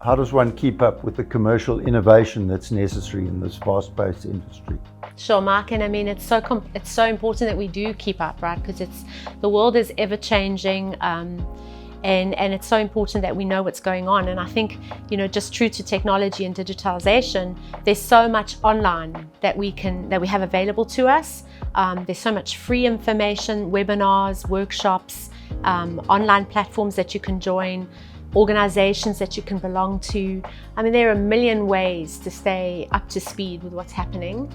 How does one keep up with the commercial innovation that's necessary in this fast-paced industry? Sure, Mark, and I mean it's so important that we do keep up, right? Because the world is ever changing, and it's so important that we know what's going on. And I think, you know, just true to technology and digitalization, there's so much online that we have available to us. There's so much free information, webinars, workshops, online platforms that you can join, organizations that you can belong to. I mean, there are a million ways to stay up to speed with what's happening.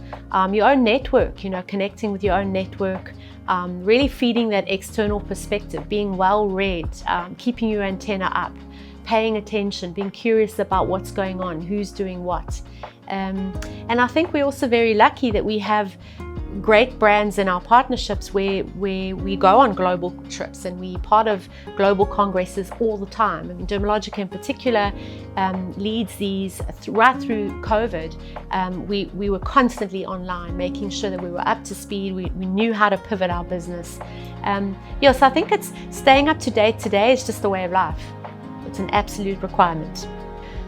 Your own network, you know, connecting with your own network, really feeding that external perspective, being well read, keeping your antenna up, paying attention, being curious about what's going on, who's doing what. And I think we're also very lucky that we have great brands in our partnerships where we go on global trips and we part of global congresses all the time. I mean, Dermalogica in particular leads these right through COVID. We were constantly online, making sure that we were up to speed. We knew how to pivot our business. So I think it's staying up to date today is just the way of life. It's an absolute requirement.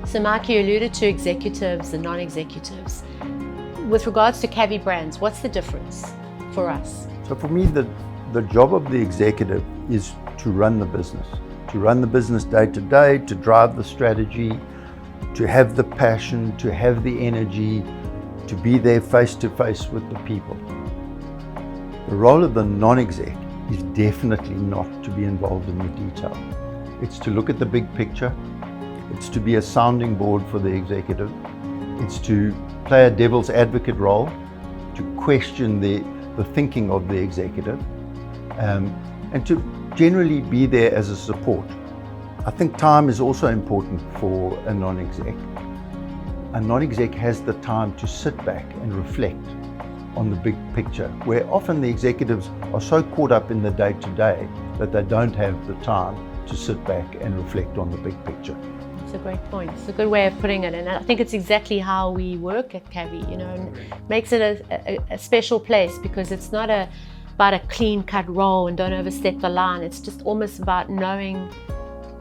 So Mark, you alluded to executives and non-executives. With regards to CAVI brands, what's the difference for us? So for me, the job of the executive is to run the business day to day, to drive the strategy, to have the passion, to have the energy, to be there face to face with the people. The role of the non-exec is definitely not to be involved in the detail. It's to look at the big picture. It's to be a sounding board for the executive. It's to play a devil's advocate role, to question the thinking of the executive, and to generally be there as a support. I think time is also important for a non-exec. A non-exec has the time to sit back and reflect on the big picture, where often the executives are so caught up in the day-to-day that they don't have the time to sit back and reflect on the big picture. It's a great point. It's a good way of putting it, and I think it's exactly how we work at CAVI, you know, and makes it a special place because it's not about a clean-cut role and don't overstep the line. It's just almost about knowing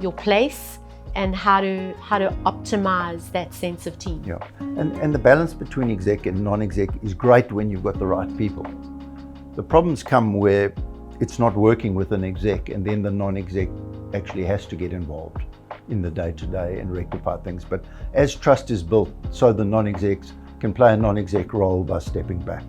your place and how to optimize that sense of team. Yeah, and the balance between exec and non-exec is great when you've got the right people. The problems come where it's not working with an exec and then the non-exec actually has to get involved in the day-to-day and rectify things. But as trust is built, so the non-execs can play a non-exec role by stepping back.